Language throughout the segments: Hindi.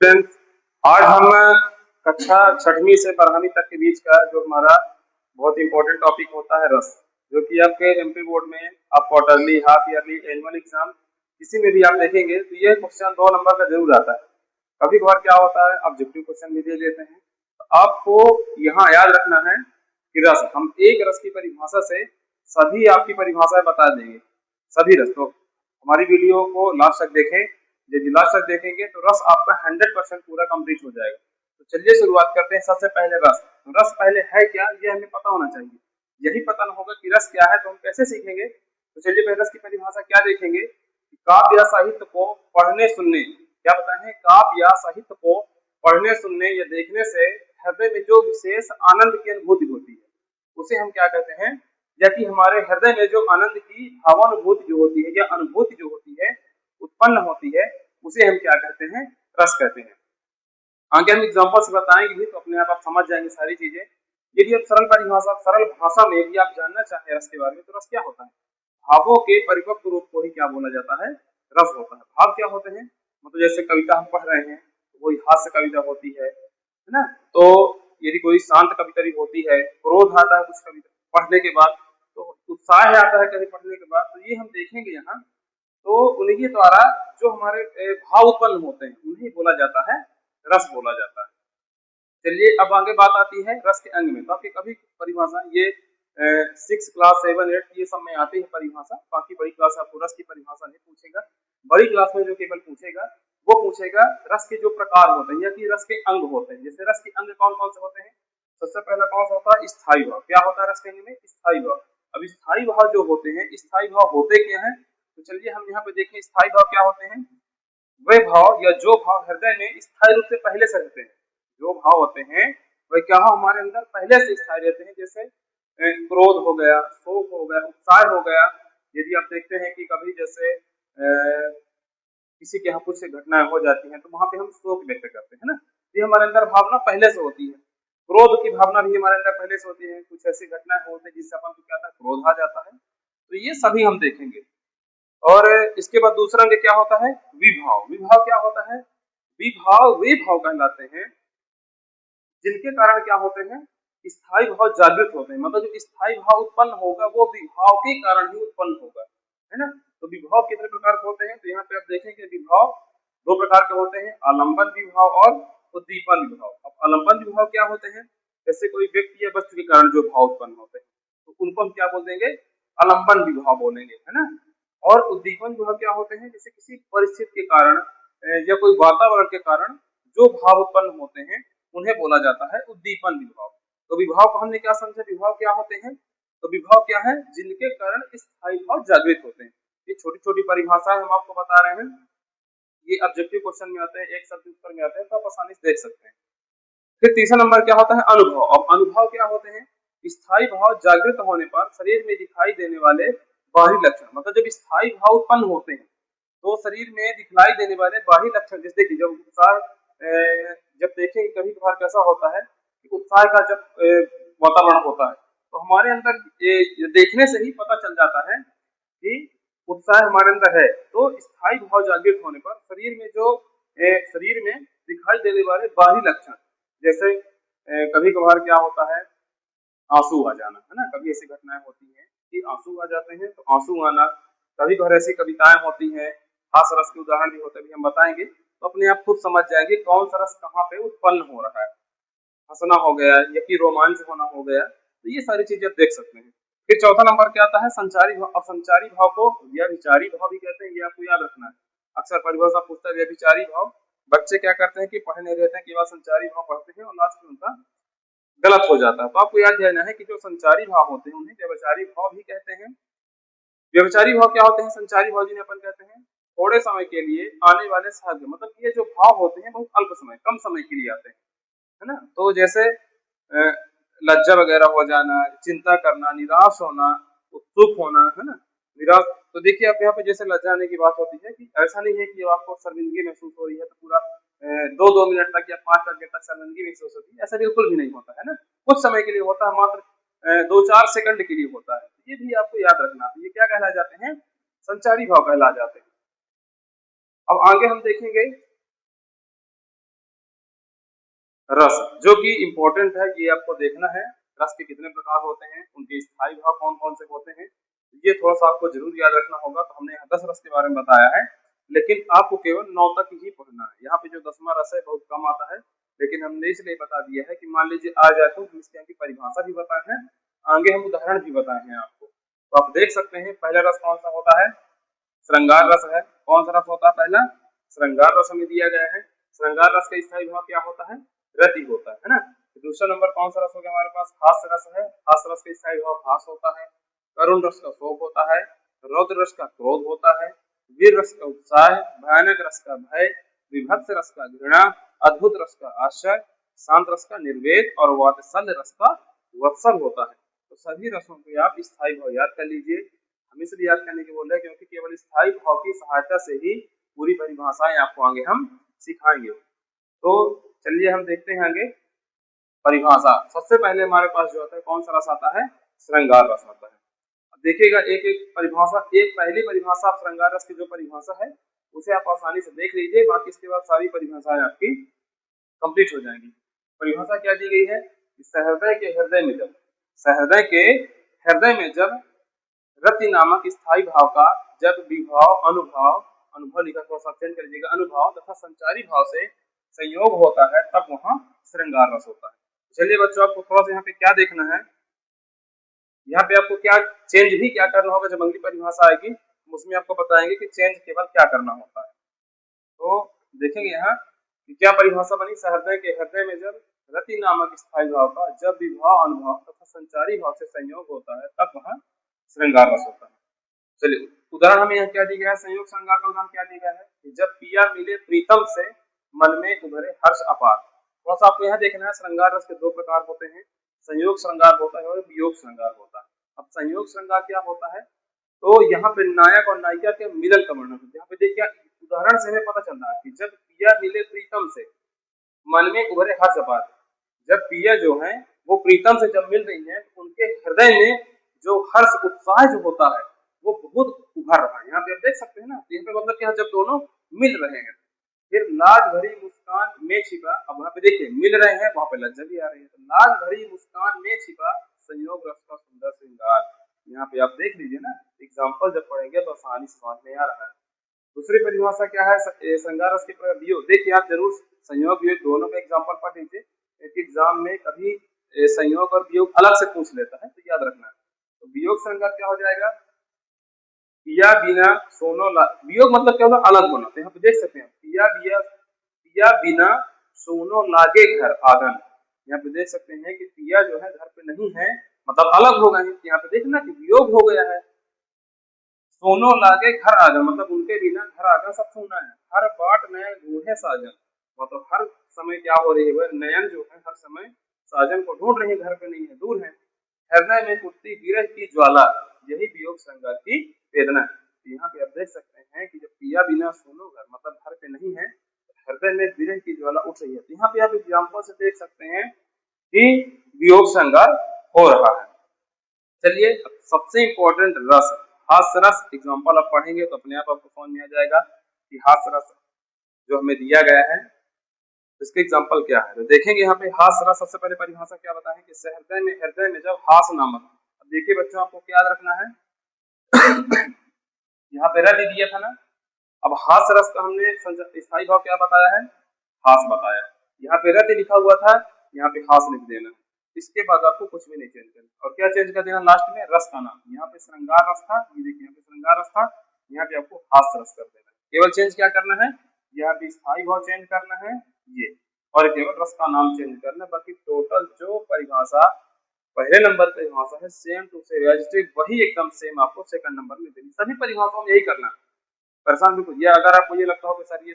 स्टूडेंट्स, आज हम कक्षा छठवीं से 12वीं तक के बीच का जो हमारा बहुत इंपॉर्टेंट टॉपिक होता है रस, जो कि आपके एमपी बोर्ड में आप quarterly, half yearly, annual exam किसी में भी आप देखेंगे तो ये क्वेश्चन 2 नंबर का जरूर आता है। कभी कभार क्या होता है ऑब्जेक्टिव क्वेश्चन भी दे देते हैं। तो आपको यहाँ याद रखना है कि रस, हम एक रस की परिभाषा से सभी आपकी परिभाषाएं बता देंगे, सभी रस। तो हमारी वीडियो को लास्ट तक देखें, यदि लास्ट तक देखेंगे तो रस आपका 100% पूरा कंप्लीट हो जाएगा। तो चलिए शुरुआत करते हैं। सबसे पहले रस, तो रस पहले है क्या ये हमें पता होना चाहिए। यही पता न होगा कि रस क्या है तो हम कैसे सीखेंगे। तो चलिए पहले रस की परिभाषा क्या देखेंगे। काव्य या साहित्य को पढ़ने सुनने, क्या बताए, काव्य या साहित्य को पढ़ने सुनने या देखने से हृदय में जो विशेष आनंद की अनुभूति होती है उसे हम क्या कहते हैं, या कि हमारे हृदय में जो आनंद की भावानुभूति जो होती है या अनुभूति जो होती है उत्पन्न होती है उसे हम क्या कहते हैं, रस कहते हैं। आगे हम एग्जांपल से बताएंगे तो अपने आप समझ जाएंगे सारी चीजें। यदि आप सरल परिभाषा, सरल भाषा में यदि आप जानना चाहें रस के बारे में, तो रस क्या होता है। भावों के परिपक्व रूप को ही क्या बोला जाता है, रस होता है। भाव क्या होते हैं, मतलब जैसे कविता हम पढ़ रहे हैं तो वही हास्य कविता होती है ना। तो यदि कोई शांत कविता भी होती है, क्रोध आता है कुछ कविता पढ़ने के बाद, तो उत्साह आता है कभी पढ़ने के बाद, तो ये हम देखेंगे यहाँ। तो उन्हीं द्वारा जो हमारे भाव उत्पन्न होते हैं उन्हें बोला जाता है, रस बोला जाता है। चलिए अब आगे बात आती है रस के अंग में। तो आपकी कभी परिभाषा ये 6 क्लास 7 8 ये सब में आती है परिभाषा। बाकी बड़ी क्लास आपको रस की परिभाषा नहीं पूछेगा। बड़ी क्लास में जो केवल पूछेगा वो पूछेगा रस के जो प्रकार होते हैं या कि रस के अंग होते हैं। जैसे रस के अंग कौन कौन से होते हैं। सबसे पहला कौन सा होता है, स्थायी भाव। क्या होता है रस के अंग में, स्थायी भाव। अब स्थायी भाव जो होते हैं, स्थायी भाव होते क्या है, तो चलिए हम यहाँ पे देखें स्थायी भाव क्या होते हैं। वे भाव या जो भाव हृदय में स्थायी रूप से पहले से रहते हैं, जो भाव होते हैं वह क्या हो, हमारे अंदर पहले से स्थायी रहते हैं। जैसे क्रोध हो गया, शोक हो गया, उत्साह हो गया। यदि आप देखते हैं कि कभी जैसे किसी के यहाँ कुछ घटनाएं हो जाती हैं तो वहां पे हम शोक व्यक्त करते हैं ना, ये हमारे अंदर भावना पहले से होती है। क्रोध की भावना भी हमारे अंदर पहले से होती है। कुछ ऐसी घटनाएं होती है जिससे अपन को क्या आता है, क्रोध आ जाता है। तो ये सभी हम देखेंगे। और इसके बाद दूसरा अंग क्या होता है, विभाव। विभाव क्या होता है, विभाव वे भाव कहलाते हैं जिनके कारण क्या होते हैं, स्थायी भाव जागृत होते हैं। मतलब जो स्थायी भाव उत्पन्न होगा वो विभाव के कारण ही उत्पन्न होगा, है ना। तो विभाव कितने प्रकार के होते हैं, तो यहाँ पे आप देखेंगे विभाव 2 प्रकार के होते हैं, आलंबन विभाव और उद्दीपन विभाव। अब आलंबन विभाव क्या होते हैं, जैसे कोई व्यक्ति या वस्तु के कारण जो भाव उत्पन्न होते हैं तो उनको हम क्या बोल देंगे, आलंबन विभाव बोलेंगे, है ना। और उद्दीपन विभाव क्या होते हैं, जैसे किसी परिस्थिति के कारण या कोई वातावरण के कारण जो भाव उत्पन्न होते हैं उन्हें बोला जाता है उद्दीपन विभाव। तो विभाव को हमने क्या समझा, विभाव क्या होते हैं, तो विभाव क्या है, जिनके कारण स्थायी भाव जागृत होते हैं। ये छोटी छोटी परिभाषाएं हम आपको बता रहे हैं, ये ऑब्जेक्टिव क्वेश्चन में आते हैं, एक शब्द उत्तर में आते हैं, तो आप आसानी से देख सकते हैं। फिर तीसरा नंबर क्या होता है, अनुभव। अब अनुभव क्या होते हैं, स्थायी भाव जागृत होने पर शरीर में दिखाई देने वाले बाहरी लक्षण। मतलब जब स्थायी भाव उत्पन्न होते हैं तो शरीर में दिखलाई देने वाले बाहरी लक्षण, जैसे कि जब उत्साह, जब देखें कभी कभार कैसा होता है कि उत्साह का जब वातावरण होता है तो हमारे अंदर ये देखने से ही पता चल जाता है कि उत्साह हमारे अंदर है। तो स्थायी भाव जागृत होने पर शरीर में जो शरीर में दिखाई देने वाले बाहरी लक्षण, जैसे कभी कभार क्या होता है, आंसू आ जाना, है ना। कभी ऐसी घटनाएं होती हैं कि आंसू आ जाते हैं, तो आंसू आना। कभी कभार ऐसी कविताएं होती हैं, हास रस के उदाहरण भी होते हैं, हम बताएंगे तो अपने आप खुद समझ जाएंगे कौन सा रस कहाँ पे उत्पन्न हो रहा है। हंसना हो गया या कि रोमांच होना हो गया, तो ये सारी चीजें आप देख सकते हैं। फिर चौथा नंबर क्या आता है, संचारी भाव। अब संचारी भाव को व्यभिचारी भाव भी कहते हैं, ये आपको याद रखना है। अक्सर परिभाषा पूछता है व्यभिचारी भाव। बच्चे क्या करते हैं कि पढ़े नहीं रहते हैं, केवल संचारी भाव पढ़ते हैं और लास्ट में उनका गलत हो जाता है। तो आपको याद रहना है कि जो संचारी भाव होते हैं उन्हें व्यभिचारी भाव भी कहते हैं। व्यभिचारी भाव क्या होते हैं, संचारी भाव जिन्हें अपन कहते हैं थोड़े समय के लिए आने वाले साध्य। मतलब ये जो भाव होते हैं बहुत अल्प समय, कम समय के लिए आते हैं, है ना। तो जैसे लज्जा वगैरह हो जाना, चिंता करना, निराश होना, उत्सुक होना, है ना, निराश। तो देखिए आप यहाँ पे जैसे लज्जा आने की बात होती है कि ऐसा नहीं है कि आपको शर्मिंदगी महसूस हो रही है तो पूरा 2-2 मिनट तक या 5 मिनट तक शर्मिंदगी महसूस होती है, ऐसा बिल्कुल भी नहीं होता है ना। कुछ समय के लिए होता है, मात्र 2-4 सेकंड के लिए होता है। ये भी आपको याद रखना है। ये क्या कहला जाते हैं, संचारी भाव कहला जाते हैं। अब आगे हम देखेंगे रस जो कि इम्पोर्टेंट है, ये आपको देखना है। रस के कितने प्रकार होते हैं, उनके स्थायी भाव कौन कौन से होते हैं, ये थोड़ा सा आपको जरूर याद रखना होगा। तो हमने यहाँ 10 रस के बारे में बताया है, लेकिन आपको केवल 9 तक ही पढ़ना है। यहाँ पे जो 10वां रस है बहुत कम आता है, लेकिन हमने इसलिए बता दिया है कि मान लीजिए आ जाए तो हम इसकी परिभाषा भी बताए हैं, आगे हम उदाहरण भी बताए हैं आपको। तो आप देख सकते हैं पहला रस कौन सा होता है, श्रृंगार रस है। कौन सा रस होता है पहला, श्रृंगार रस हमें दिया गया है। श्रृंगार रस का स्थायी भाव क्या होता है, रति होता है ना। दूसरा नंबर कौन सा रस हो गया हमारे पास, हास्य रस है। हास्य रस का स्थायी भाव हास होता है। करुण रस का शोक होता है। रौद्र रस का क्रोध होता है। वीर रस का उत्साह, भयानक रस का भय, विभत्स रस का घृणा, अद्भुत रस का आश्चर्य, शांत रस का निर्वेद और वात्सल्य रस का वत्सल होता है। तो सभी रसों को आप स्थायी भाव याद कर लीजिए। हम इसलिए याद करने के बोल रहे हैं क्योंकि केवल स्थायी भाव की सहायता से ही पूरी परिभाषाएं आपको आगे हम सिखाएंगे। तो चलिए हम देखते हैं आगे परिभाषा। सबसे पहले हमारे पास जो आता है कौन सा रस आता है, श्रृंगार रस आता है। अब देखिएगा एक एक परिभाषा, एक पहली परिभाषा श्रृंगार रस की जो परिभाषा है उसे आप आसानी से देख लीजिए, बाकी इसके बाद सारी परिभाषाएं आपकी कंप्लीट हो जाएंगी। परिभाषा क्या दी गई है, सहृदय के हृदय में जब, सहृदय के हृदय में जब रति नामक स्थायी भाव का जब विभाव अनुभाव, अनुभव लिखा थोड़ा सा चेंज कर लीजिएगा, अनुभाव तथा संचारी भाव से संयोग होता है तब वहां श्रृंगार रस होता है। चलिए बच्चों आपको थोड़ा सा यहाँ पे क्या देखना है, यहाँ पे आपको क्या चेंज भी क्या करना होगा। जब अगली परिभाषा आएगी उसमें आपको बताएंगे कि चेंज केवल क्या करना होता है। तो देखेंगे यहाँ कि क्या परिभाषा बनी, सहृदय के हृदय में जब रति नामक स्थायी भाव का जब विभाव अनुभव तथा संचारी भाव से संयोग होता है तब वहां श्रृंगार रस होता है। चलिए उदाहरण हमें यहाँ क्या दिया गया है, संयोग श्रृंगार का उदाहरण क्या दिया गया है कि जब पिया मिले प्रीतम से मन में उभरे हर्ष अपार। थोड़ा सा आपको यहाँ देखना है, श्रृंगार रस के दो प्रकार होते हैं, संयोग श्रृंगार होता है और वियोग श्रृंगार होता है। अब संयोग श्रृंगार क्या होता है, तो यहाँ पे नायक और नायिका के मिलन का वर्णन होता है। यहाँ पे देखिए उदाहरण से हमें पता चल रहा है कि जब पिया मिले प्रीतम से मन में उभरे हर्ष अपार। जब पिया जो है वो प्रीतम से जब मिल रही है तो उनके हृदय में जो हर्ष उत्साह जो होता है वो बहुत उभर रहा है। यहाँ पे आप देख सकते हैं ना, यहाँ पे मतलब क्या, जब दोनों मिल रहे हैं फिर लाज भरी मुस्कान में छिपा, अब वहाँ पे देखिए मिल रहे हैं वहां पे लज्जा भी आ रही है, तो लाज भरी मुस्कान में छिपा संयोग रस का सुंदर श्रृंगार। यहाँ पे आप देख लीजिए ना, एग्जाम्पल जब पढ़ेंगे तो आसानी से समझ में आ रहा है। दूसरी परिभाषा क्या है, श्रृंगार रस के वियोग। देखिए आप जरूर संयोग वियोग दोनों का एग्जाम्पल पढ़ लीजिए, एक एग्जाम में कभी संयोग और वियोग अलग से पूछ लेता है तो याद रखना है। तो वियोग श्रृंगार क्या हो जाएगा, पिया बिना सोनो ला, वियोग मतलब क्या होगा, अलग होना। तो यहाँ पे देख सकते हैं पिया बिना सोनो लागे घर आंगन। यहाँ पे देख सकते हैं कि पिया जो है घर पे नहीं है, मतलब अलग हो गए। यहाँ पे देखना कि वियोग हो गया है। सोनो लागे घर आंगन मतलब उनके बिना घर आंगन सब सूना है। हर बाट नयन ढूंढे साजन, मतलब हर समय क्या हो रही है, नयन जो है हर समय साजन को ढूंढ रही है, घर पे नहीं है, दूर है। हृदय में उठती विरह की ज्वाला, यही वियोग श्रृंगार की वेदना है। यहाँ पे आप देख सकते हैं कि जब पिया बिना सोनो घर मतलब घर पे नहीं है, हृदय में विरह की ज्वाला उठ रही है। तो यहाँ पे आप एग्जाम्पल से देख सकते हैं कि वियोग श्रृंगार हो रहा है। चलिए सबसे इंपॉर्टेंट रस हास्य रस, एग्जाम्पल आप पढ़ेंगे तो अपने आप आपको समझ में आ जाएगा कि हास्य रस जो हमें दिया गया है इसके एग्जाम्पल क्या है। तो देखेंगे यहाँ पे हास्य रस, सबसे पहले परिभाषा क्या बताएं कि हृदय में जब हास नामक। अब देखिए बच्चों आपको क्या याद रखना है यहाँ पे रति दिया था ना, अब हास्य रस का हमने स्थायी भाव क्या बताया है, हास बताया। यहाँ पे रति लिखा हुआ था, यहाँ पे हास लिख देना। इसके बाद आपको कुछ भी नहीं चेंज करना। और क्या चेंज कर देना लास्ट में, रस का नाम। यहाँ पे श्रृंगार रस था, ये देखिए यहाँ पे श्रृंगार रस था, यहाँ पे आपको हास्य रस कर देना। केवल चेंज क्या करना है, यहाँ पे स्थायी भाव चेंज करना है ये, और केवल रस का नाम चेंज करना। बाकी टोटल जो परिभाषा पहले नंबर परिभाषा है सेम टू सेम वही एकदम सेम आपको सेकंड नंबर में देनी। सभी परिभाषाओं में यही करना, परेशान बिल्कुल। ये अगर आपको ये लगता हो कि सर ये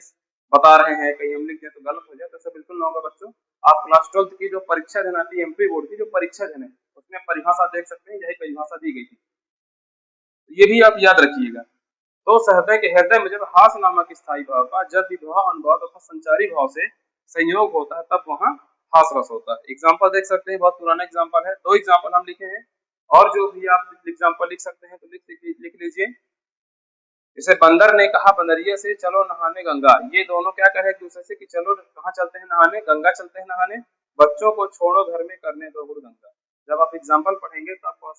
बता रहे हैं कहीं हम लिख दें तो गलत हो जाए, तो ऐसा बिल्कुल ना होगा बच्चों। आप क्लास 12 की जो परीक्षा देना थी, एमपी बोर्ड की जो परीक्षा देने, उसमें परिभाषा देख सकते हैं, यही परिभाषा दी गई थी, ये भी आप याद रखिएगा। तो सहृदय के हृदय में जब हास नामक स्थायी भाव का जब विभाव अनुभव तथा संचारी भाव से संयोग होता है तब वहां हास रस होता है। एग्जाम्पल देख सकते हैं, बहुत पुराना एग्जाम्पल है, 2 एग्जाम्पल हम लिखे हैं, और जो भी आप एग्जाम्पल लिख सकते हैं तो लिख लीजिए। जैसे बंदर ने कहा बंदरिया से चलो नहाने गंगा, ये दोनों क्या कहे एक दूसरे से कि चलो कहाँ चलते हैं नहाने, गंगा चलते हैं नहाने, बच्चों को छोड़ो घर में करने दो हुड़दंगा। जब आप एग्जाम्पल पढ़ेंगे तो आपको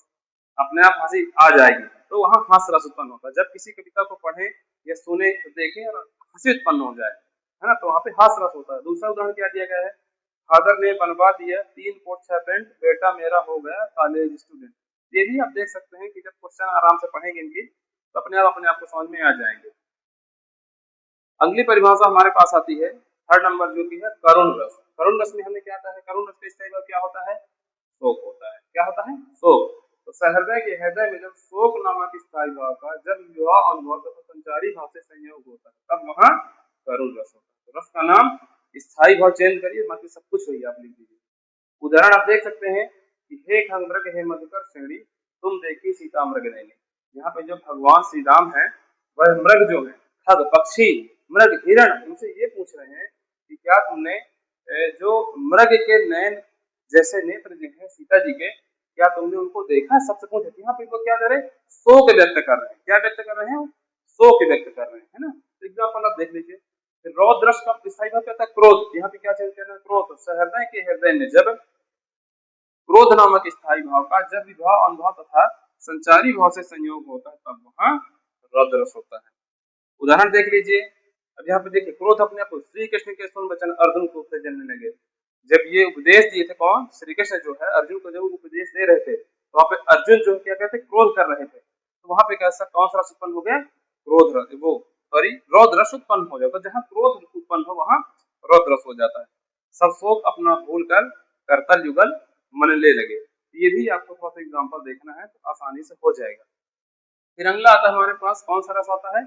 अपने आप हंसी आ जाएगी, तो वहाँ हास्य रस उत्पन्न होता है। जब किसी कविता को पढ़े या सुने तो देखें और हंसी उत्पन्न हो जाए, है ना, तो वहाँ पे हास्य रस होता है। दूसरा उदाहरण क्या दिया गया है, फादर ने बनवा दिया 3 कोट 6 पैंट, बेटा मेरा हो गया कॉलेज स्टूडेंट। ये भी आप देख सकते हैं कि जब क्वेश्चन आराम से पढ़ेंगे इनकी तो अपने आप को समझ में आ जाएंगे। अगली परिभाषा हमारे पास आती है थर्ड नंबर जो की है करुण रस। करुण रस में हमने क्या कहा है, करुण रस का स्थायी भाव क्या होता है, शोक होता है। क्या होता है, शोक। तो सहृदय के हृदय में जब शोक नामक स्थायी भाव का जब विवाह अनुभव तथा संचारी भाव से संयोग होता है तब वहां करुण रस होता है। तो रस का नाम स्थायी भाव चेंज करिए, बाकी सब कुछ वही आप लिख दीजिए। उदाहरण आप देख सकते हैं कि हे खंग्रग हे मधुकर श्रेणी तुम देखी सीता मृग नैनी। यहाँ पे जो भगवान श्री राम है वह मृग जो है, खग पक्षी, मृग हिरण, उनसे ये पूछ रहे हैं कि क्या तुमने जो मृग के नयन जैसे नेत्र जो है सीता जी के, क्या तुमने उनको देखा, सबसे पूछे। यहाँ पे वो क्या कर रहे हैं, शोक व्यक्त कर रहे हैं। क्या व्यक्त कर रहे हैं, शोक व्यक्त कर रहे हैं, है ना। एग्जाम्पल आप देख लीजिए, रौद्र रस का स्थायी भाव क्या था, क्रोध। यहाँ पे क्या चेंज करना है, क्रोध। सहृदय के हृदय में जब क्रोध नामक स्थायी भाव का जब विवाह अनुभव तथा संचारी भाव से संयोग होता है तब वहां रौद्र रस होता है। उदाहरण देख लीजिए, अब यहाँ पे देखिए क्रोध अपने आप श्री कृष्ण के सुन वचन अर्जुन को जलने लगे। जब ये उपदेश दिए थे कौन, श्री कृष्ण जो है अर्जुन को जब उपदेश दे रहे थे तो वहां पे अर्जुन जो क्या कहते क्रोध कर रहे थे, तो वहां पे कैसा कौन सा रस उत्पन्न हो गया, क्रोध रस, वो सॉरी रौद्र रस उत्पन्न हो जाता है। जहाँ क्रोध उत्पन्न हो वहां रौद्र रस हो जाता है। सब शोक अपना भूल कर करतल युगल मन ले लगे। ये भी आपको थोड़ा सा एग्जाम्पल देखना है तो आसानी से हो जाएगा। फिर अगला आता है हमारे पास कौन सा रस आता है,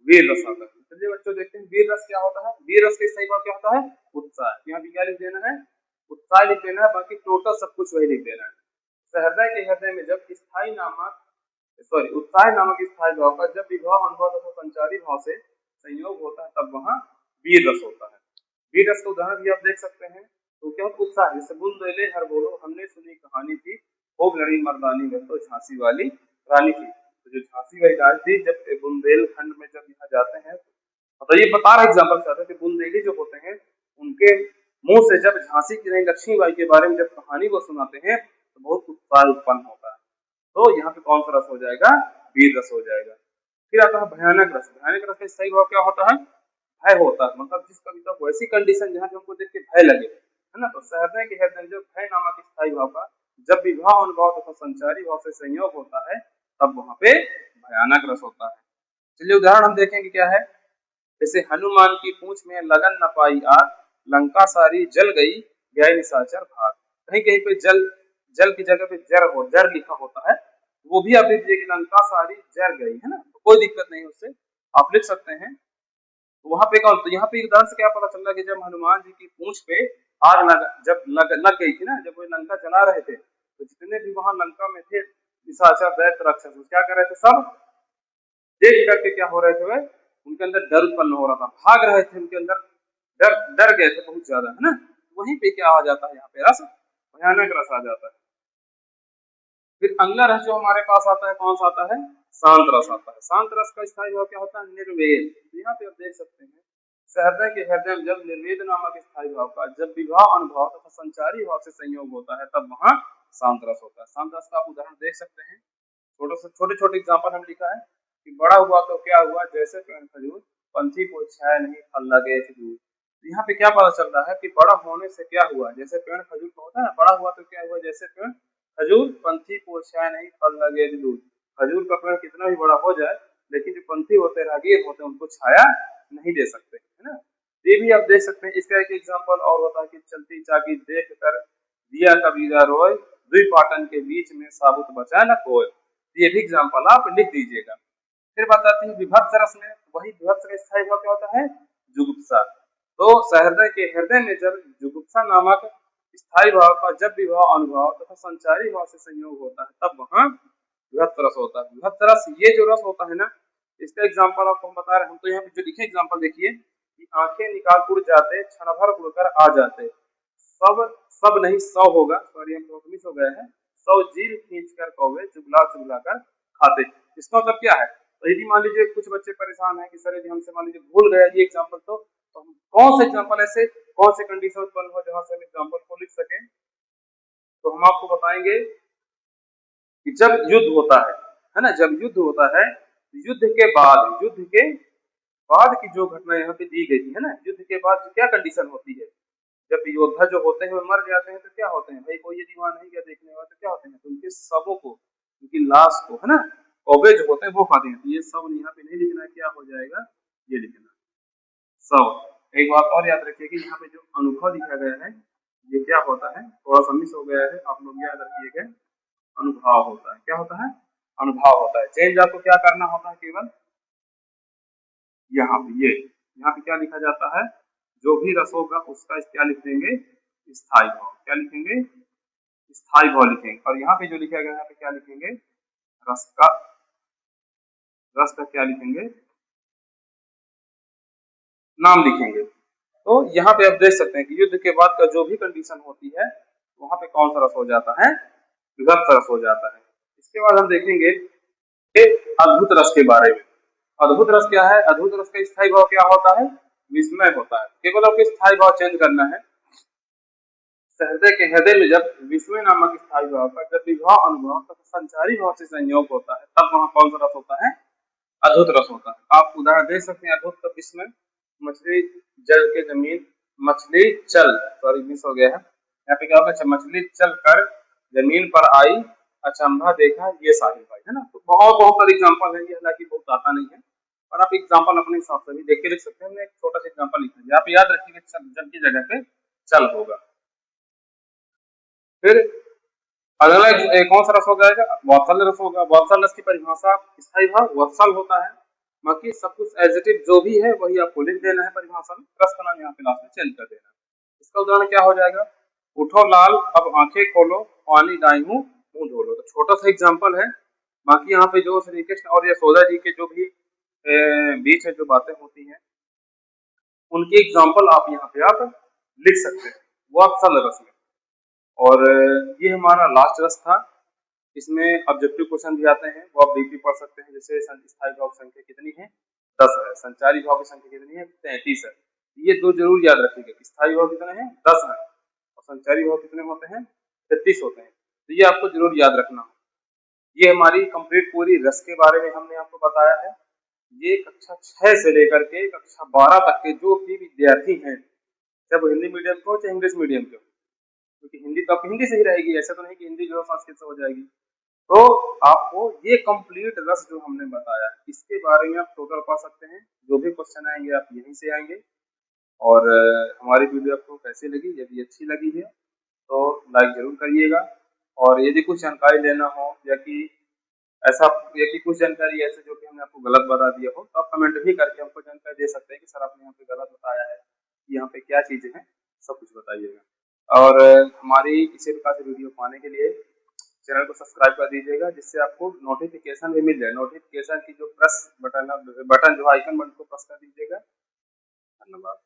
वीर रस आता है। चलिए बच्चों देखते हैं वीर रस क्या होता है। वीर रस का सही बात क्या होता है, उत्साह। यहाँ पे क्या लिख देना है, उत्साह लिख देना है, बाकी टोटल सब कुछ वही लिख देना है। सहृदय के हृदय में जब स्थायी नामक उत्साह नामक स्थायी भाव का जब विवाह अनुभव तथा संचारी भाव से संयोग होता है तब वहां वीर रस होता है। वीर रस का उदाहरण भी आप देख सकते हैं। तो क्या उत्साह, जैसे बुंदेले हर बोलो हमने सुनी कहानी थी, खूब लड़ी मर्दानी में तो झांसी वाली रानी थी। तो जो झांसी वाली रानी थी जब बुंदेलखंड में जब यहाँ जाते हैं तो ये बता रहा एग्जाम्पल चाहते हैं कि बुंदेली जो होते हैं उनके मुंह से जब झांसी की रानी लक्ष्मीबाई के बारे में जब कहानी को सुनाते हैं तो बहुत उत्साह उत्पन्न होता है। तो यहाँ पे कौन सा रस हो जाएगा, वीर रस हो जाएगा। फिर आता है भयानक रस। भयानक रस का सही भाव क्या होता है, भय होता है। मतलब जिस कविता को ऐसी कंडीशन जहाँ हमको देख के भय लगे, है ना। तो सहृदय के हृदय जो भय नामक स्थायी भाव का जब विवाह अनुभव तथा संचारी भाव से संयोग होता है तब वहां पे भयानक रस होता है। चलिए उदाहरण हम देखेंगे क्या है। जैसे हनुमान की पूंछ में लगन न पाई आग, लंका सारी जल गई गए निशाचर भाग। कहीं कहीं पे जल जल की जगह पे जर लिखा होता है, वो भी आप लिख दीजिए कि लंका सारी जर गई, है ना, तो कोई दिक्कत नहीं, उससे आप लिख सकते हैं। तो वहां पे कौन, तो यहाँ पे उदाहरण से क्या पता चल रहा है कि जब हनुमान जी की पूंछ पे आग जब लग गई थी ना, जब वो लंका चला रहे थे तो जितने भी वहां लंका में थे निशाचर दैत्य राक्षस क्या कर रहे थे, सब देख करके क्या हो रहे थे, वे उनके अंदर डर उत्पन्न हो रहा था, भाग रहे थे, उनके अंदर डर गए थे बहुत ज्यादा, है ना। वहीं पे क्या आ जाता है, यहाँ पे रस, भयानक रस आ जाता है। फिर अगला रस जो हमारे पास आता है कौन सा आता है, शांत रस आता है। शांत रस का स्थायी भाव क्या होता है, निर्वेद। यहाँ पे आप देख सकते हैं सहृदय के हृदय में जब निर्वेद नामक स्थायी भाव का जब विवाह अनुभव तथा संचारी भाव से संयोग होता है तब वहां शांत रस होता है। शांत रस का आप उदाहरण देख सकते हैं, छोटे छोटे एग्जाम्पल हम लिखा है कि बड़ा हुआ तो क्या हुआ, जैसे पेड़ खजूर पंछी को छाया नहीं फल लगे दूर। यहाँ पे क्या पता चल रहा है कि बड़ा होने से क्या हुआ, जैसे पेड़ खजूर का होता है ना, बड़ा हुआ तो क्या हुआ, जैसे पेड़ खजूर पंछी को छाया नहीं फल लगे दूर। खजूर का पेड़ कितना भी बड़ा हो जाए लेकिन जो पंछी होते हैं राहगीर होते हैं उनको छाया नहीं दे सकते, है ना। ये भी आप देख सकते हैं। इसका एक एग्जाम्पल और होता है कि चलती चाकी देख कर दिया कबीरा रोय, दुई पाटन के बीच में साबुत बचा न कोय। ये भी एग्जाम्पल आप लिख दीजिएगा। फिर बताते हैं विभत्स रस में, वही विभत्स का स्थायी भाव क्या होता है, जुगुप्सा। तो सहृदय के हृदय में जब जुगुप्सा नामक स्थायी भाव का जब विवाह अनुभव तथा संचारी भाव से संयोग होता है तब वहां विभत्स रस होता है। विभत्स रस ये जो रस होता है ना, इसका एग्जाम्पल आपको हम बता रहे हैं। हम तो यहाँ पे जो लिखे एग्जाम्पल देखिए कि आंखें निकाल उड़ जाते क्षण भर उड़कर आ जाते, सब नहीं 100 होगा, सॉरी हम लोग मिस हो गए हैं, 100 जीव खींच कर कौवे चुगला चुगला कर खाते। इसका मतलब क्या है, तो यदि मान लीजिए कुछ बच्चे परेशान हैं कि सर यदि हमसे मान लीजिए भूल गया ये एग्जाम्पल, तो हम कौन से एग्जाम्पल ऐसे कौन से कंडीशन उत्पन्न हो जहाँ से हम एग्जाम्पल को लिख सकें, तो हम आपको बताएंगे कि जब युद्ध होता है ना, जब युद्ध होता है, युद्ध के बाद की जो घटना यहाँ पे दी गई है ना, युद्ध के बाद क्या कंडीशन होती है, जब योद्धा जो होते हैं वो मर जाते हैं तो क्या होते हैं भाई, कोई यदि वहां नहीं गया देखने वाला तो क्या होते हैं, तो उनके शवों को, उनकी लाश को है ना, कौवे जो होते हैं वो खाते हैं। तो ये सब यहाँ पे नहीं लिखना है, क्या हो जाएगा, ये लिखना सब। एक बात और याद रखिए कि यहाँ पे जो अनुभव लिखा गया है ये क्या होता है, थोड़ा सा मिस हो गया है, आप लोग याद रखिएगा, अनुभाव होता है। क्या होता है, अनुभाव होता है। चेंज आपको क्या करना होता है, केवल यहाँ पे यहाँ पे क्या लिखा जाता है, जो भी रस होगा उसका क्या लिख देंगे, स्थायी भाव। क्या लिखेंगे, स्थायी भाव लिखेंगे। और यहाँ पे जो लिखा गया है यहाँ पे क्या लिखेंगे, रस का क्या लिखेंगे, नाम लिखेंगे। तो यहाँ पे आप देख सकते हैं कि युद्ध के बाद का जो भी कंडीशन होती है वहां पे कौन सा रस हो जाता है, विभक्त रस हो जाता है। इसके बाद हम देखेंगे अद्भुत रस के बारे में। अद्भुत रस क्या है, अद्भुत रस का स्थायी भाव क्या होता है, विस्मय होता है। केवल आपको स्थायी भाव चेंज करना है, हृदय के हृदय में जब विस्मय नामक स्थायी भाव का जब विभाव अनुभव तब संचारी भाव से संयोग होता है, तब वहां कौन सा रस होता है, अद्भुत रस होता है। आप उदाहरण दे सकते हैं, अद्भुत का विस्मय, मछली जल के जमीन, मछली चल, सॉरी मिस हो गया है यहाँ पे, क्या होगा, मछली चल कर जमीन पर आई, अचंभा देखा, ये साहिल भाई है ना। तो बहुत सारे एग्जाम्पल है, ये हालांकि बहुत आता नहीं है, और आप एग्जाम्पल अपने हिसाब से भी देख के लिख सकते हैं। हमने एक छोटा सा एग्जाम्पल लिखा है, आप याद रखिएगा जल की जगह पे चल होगा। फिर अगला कौन सा रस हो जाएगा, वात्सल रस होगा। वात्सल रस की परिभाषा स्थायी भाव वत्सल होता है, बाकी सब कुछ एडजेक्टिव जो भी है वही आपको लिख देना है परिभाषा में, रस का नाम यहाँ पे लास्ट में चेंज कर देना है। इसका उदाहरण क्या हो जाएगा, उठो लाल अब आंखें खोलो, पानी डाई हूँ मुंह धो लो। तो छोटा सा एग्जाम्पल है, बाकी यहाँ पे जो श्री कृष्ण और यशोदा जी के जो भी बीच में जो बातें होती हैं उनके एग्जाम्पल आप यहाँ पे आप लिख सकते हैं वात्सल रस में। और ये हमारा लास्ट रस था, इसमें ऑब्जेक्टिव क्वेश्चन भी आते हैं, वो आप देख भी पढ़ सकते हैं। जैसे स्थायी भाव की संख्या कितनी है, 10 है, संचारी भाव की संख्या कितनी है, 33 है। ये दो जरूर याद रखिएगा, स्थायी भाव कितने हैं, 10 है, और संचारी भाव कितने होते हैं, 33 होते हैं। तो ये आपको जरूर याद रखना हो। ये हमारी कंप्लीट पूरी रस के बारे में हमने आपको बताया है। ये कक्षा 6 से लेकर के कक्षा 12 तक के जो भी विद्यार्थी हैं, चाहे वो हिंदी मीडियम के हो चाहे इंग्लिश मीडियम के हो, क्योंकि हिंदी तो आपकी हिंदी से ही रहेगी, ऐसा तो नहीं कि हिंदी जो है संस्कृत से हो जाएगी। तो आपको ये कंप्लीट रस जो हमने बताया इसके बारे में आप टोटल पढ़ सकते हैं, जो भी क्वेश्चन आएंगे आप यहीं से आएंगे। और हमारी वीडियो आपको कैसी लगी, यदि अच्छी लगी है तो लाइक जरूर करिएगा। और यदि कुछ जानकारी लेना हो या कि ऐसा या कि कुछ जानकारी ऐसे जो कि हमने आपको गलत बता दिया हो, तो आप कमेंट भी करके हमको जानकारी दे सकते हैं कि सर आपने यहाँ पे गलत बताया है, यहाँ पे क्या चीजें हैं, सब कुछ बताइएगा। और हमारी इसी प्रकार से वीडियो पाने के लिए चैनल को सब्सक्राइब कर दीजिएगा, जिससे आपको नोटिफिकेशन भी मिल जाए। नोटिफिकेशन की जो प्रेस बटन जो आइकन बटन को प्रेस कर दीजिएगा। धन्यवाद।